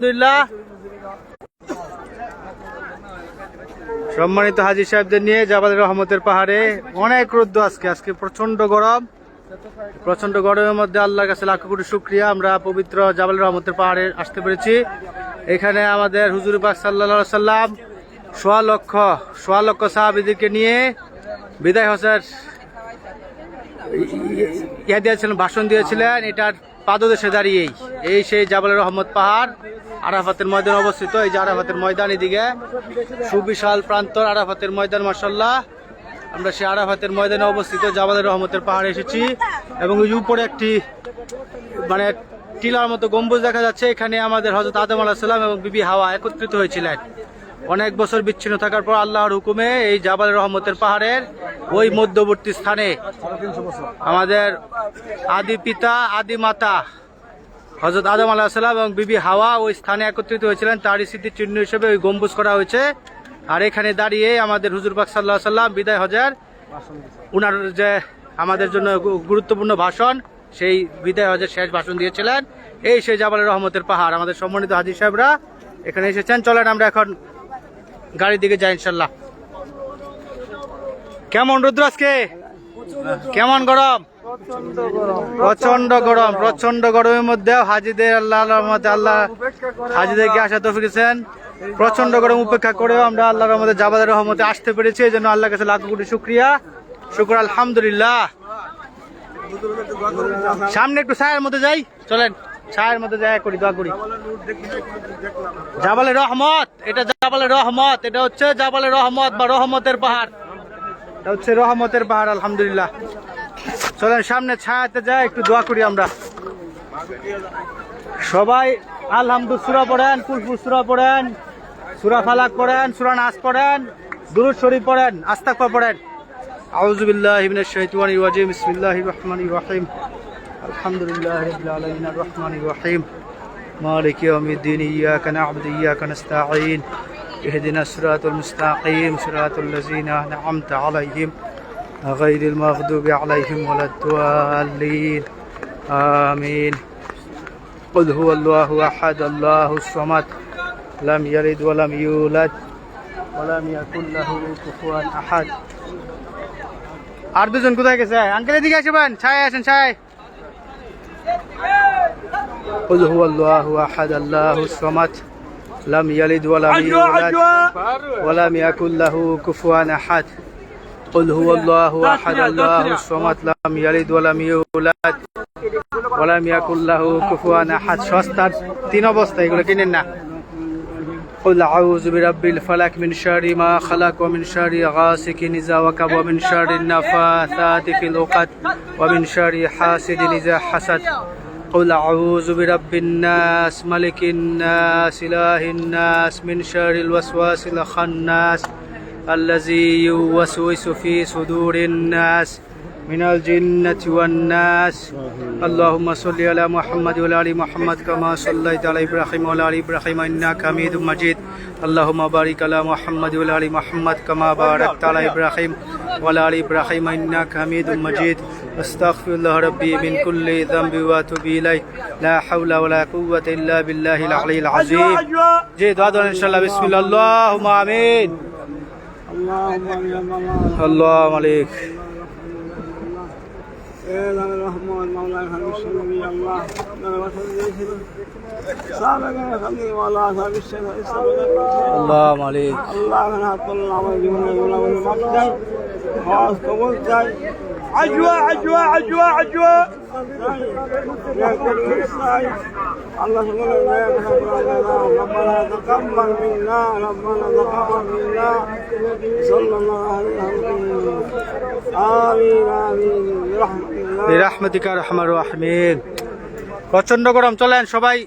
আলহামদুলিল্লাহ। সম্মানিত হাজী সাহেবদের নিয়ে জাবাল রহমতের পাহাড়ে অনেক রোদ্দ আজকে প্রচন্ড গরম। প্রচন্ড গরমের মধ্যে আল্লাহর কাছে লাখ কোটি শুকরিয়া, আমরা পবিত্র জাবাল রহমতের পাহাড়ে আসতে পেরেছি। এখানে আমাদের হুজুর পাক সাল্লাল্লাহু আলাইহি সাল্লাম সোয়া লক্ষ সাহাবীদেরকে নিয়ে বিদায় হজের দিয়েছিলেন, ভাষণ দিয়েছিলেন। এটার পাদদেশে দাঁড়িয়েই এই সেই জাবাল রহমত পাহাড় আরাফাতের ময়দান অবস্থিত। এই যে আরাফাতের ময়দান, এদিকে সুবিশাল প্রান্তর আরাফাতের ময়দান। মাশাআল্লাহ, আমরা সেই আরাফাতের ময়দানে অবস্থিত জাবাল রহমতের পাহাড়ে এসেছি এবং ওই উপরে একটি মানে টিলার মতো গম্বুজ দেখা যাচ্ছে। এখানে আমাদের হযরত আদম আলাইহিস সালাম এবং বিবি হাওয়া একত্রিত হয়েছিলেন। অনেক বছর বিচ্ছিন্ন থাকার পর আল্লাহর হুকুমে এই জাবাল রহমতের পাহাড়ের ওই মধ্যবর্তী স্থানে আমাদের আদি পিতা আদি মাতা হযরত আদম আলাইহিস সালাম এবং বিবি হাওয়া ওই স্থানে একত্রিত হয়েছিলেন। তারই স্মৃতির চিহ্ন হিসেবে ওই গম্বুজ করা হয়েছে। আর এখানে দাঁড়িয়ে আমাদের হুজুর পাক সাল্লাল্লাহু আলাইহি সাল্লাম বিদায় হজের উনার যে আমাদের জন্য গুরুত্বপূর্ণ ভাষণ, সেই বিদায় হজের শেষ ভাষণ দিয়েছিলেন। এই সেই জাবাল রহমতের পাহাড়। আমাদের সম্মানিত হাজী সাহেবরা এখানে এসেছেন। চলেন আমরা এখন গাড়ির দিকে যাই ইনশাল্লাহ। কেমন রৌদ্র আজকে, কেমন গরম? প্রচন্ড গরম। প্রচন্ড গরমের মধ্যে হাজীদের আল্লাহ হাজীদেরকে আসা তৌফিক দিয়েছেন। প্রচন্ড গরম উপেক্ষা করেও আমরা আল্লাহর রহমতে জাবাল রহমতে আসতে পেরেছি। এই জন্য আল্লাহর কাছে লাখ কোটি শুকরিয়া, শুকর আলহামদুলিল্লাহ। সামনে একটু ছায়ার মধ্যে যাই, চলেন ছায়ের মধ্যে যাই করি, দোয়া করি। জাবালে রহমত, এটা জাবালে রহমত, এটা হচ্ছে জাবালে রহমত বা রহমতের পাহাড়। এটা হচ্ছে রহমতের পাহাড় আলহামদুলিল্লাহ। চলেন সামনে ছায়াতে যাই, একটু দোয়া করি আমরা সবাই। আলহামদুলিল্লাহ সূরা পড়েন, কুলফু সূরা পড়েন, সূরা ফালাক পড়েন, সূরা নাস পড়েন, দুরূদ শরীফ পড়েন, আস্তাগফির পড়েন। আউযু বিল্লাহি মিনাশ শাইতানির রাজিম। বিসমিল্লাহির রহমানির রহিম। আলহামদুলিল্লাহি রাব্বিল আলামিন আর রহমানির রহিম মালিকি ইয়াউমিদ্দিন। ইয়্যাকা না'বুদু ওয়া ইয়্যাকা নাস্তাঈন। ইহদিনাস সিরাতাল মুস্তাকিম সিরাতাল লাযিনা আন'আমতা আলাইহিম গায়রিল মাগদুবি আলাইহিম ওয়ালাদ-দাল্লিন। আমিন। কুল হুয়াল্লাহু আহাদ আল্লাহুস সামাদ লাম ইয়ালিদ ওয়া লাম ইউলাদ ওয়া লাম ইয়াকুল লাহু কুফুয়ান আহাদ। আর দুজন কোথায় গেছে? আঙ্কেল এদিকে আসবেন, ছায়ায় আসেন, ছায়ায়। কুল হুয়াল্লাহু আহাদ আল্লাহুস সামাদ লাম ইয়ালিদ ওয়া লাম ইউলাদ ওয়া লাম ইয়াকুল লাহু কুফুয়ান আহাদ। কুল হুয়াল্লাহু আহাদ আল্লাহুস সামাদ লাম ইয়ালিদ ওয়া লাম ইউলাদ ওয়া লাম ইয়াকুল লাহু কুফুয়ান আহাদ। সস্তার তিন অবস্থা, এগুলো কিনেন না। قل أعوذ برب الفلق من شر ما خلق ومن شر غاسق إذا وقب ومن شر النفاثات في العقد ومن شر حاسد إذا حسد. قل أعوذ برب الناس ملك الناس إله الناس من شر الوسواس الخناس الذي يوسوس في صدور الناس من الجنة والناس. اللهم صل على محمد وعلى آل محمد كما صليت على إبراهيم وعلى آل إبراهيم إنك حميد مجيد. اللهم بارك على محمد وعلى آل محمد كما باركت على إبراهيم وعلى آل إبراهيم إنك حميد مجيد. أستغفر الله ربي من كل ذنب وأتوب إليه. لا حول ولا قوة إلا بالله العلي العظيم. جي دعاء إن شاء الله. بسم الله. اللهم آمين. اللهم عليك. اللهم عليك. عجوة عجوة عجوة عجوة. ربنا تقبل منا ربنا تقبل منا صلى الله عليه وسلم. آمين آمين برحمتك يا أرحم الراحمين. প্রচন্ড গরম। চলেন সবাই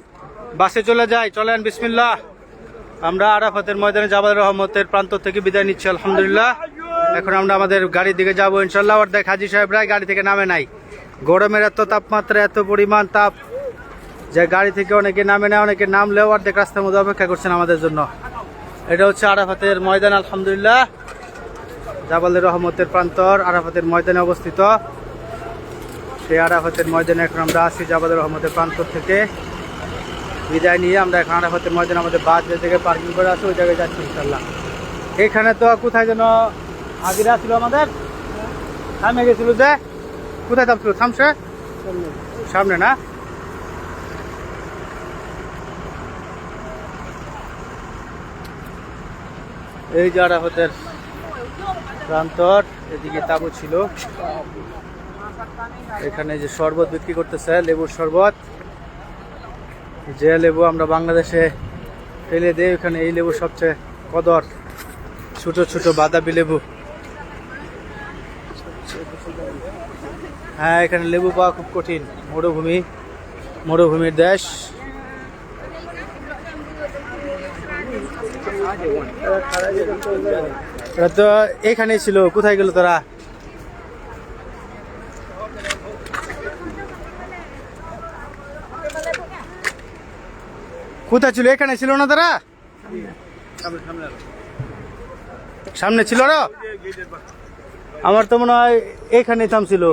বাসে চলে যাই, চলেন বিসমিল্লাহ। আমরা আরাফাতের ময়দানে জাবাল রহমতের প্রান্ত থেকে বিদায় নিচ্ছি আলহামদুলিল্লাহ। এখন আমরা আমাদের গাড়ির দিকে যাবো ইনশাল্লাহ। আর দেখ হাজী সাহেবরা গাড়ি থেকে নামে নাই। গরমের এত তাপমাত্রা, এত পরিমাণ তাপ যে গাড়ি থেকে অনেকে নামে না, অনেকে নামলেও অর্ধেক রাস্তার মধ্যে অপেক্ষা করছেন আমাদের জন্য। এটা হচ্ছে আরাফাতের ময়দান আলহামদুলিল্লাহ। জাবালের রহমতের প্রান্তর আরাফাতের ময়দানে অবস্থিত। সেই আরাফাতের ময়দানে এখন আমরা আসি জাবালের রহমতের প্রান্তর থেকে। বিদায় নিয়ে আমরা এখন আরাফাতের ময়দানে আমাদের বাস যে জায়গায় পার্কিং করে আছে ওই জায়গায় যাচ্ছি ইনশাল্লাহ। এখানে তো কোথায় যেন হাজিরা ছিল আমাদের, থামে গেছিল যে, কোথায় থামছিল? থামছে সামনে না? এই যে আরাফাতের প্রান্তর, এদিকে তাবু ছিল। এখানে যে শরবত বিক্রি করতেছে, লেবুর শরবত, যে লেবু আমরা বাংলাদেশে ফেলে দেই ওখানে এই লেবু সবচেয়ে কদর, ছোট ছোট বাতাবি লেবু। হ্যাঁ, এখানে লেবু পাওয়া খুব কঠিন, মরুভূমির দেশ। ওরা তো এখানেই ছিল, কোথায় গেল তারা? কোথায় ছিল? এখানে ছিল না তারা? সামনে ছিল না? আমার তো মনে হয় এখানেই থামছিল।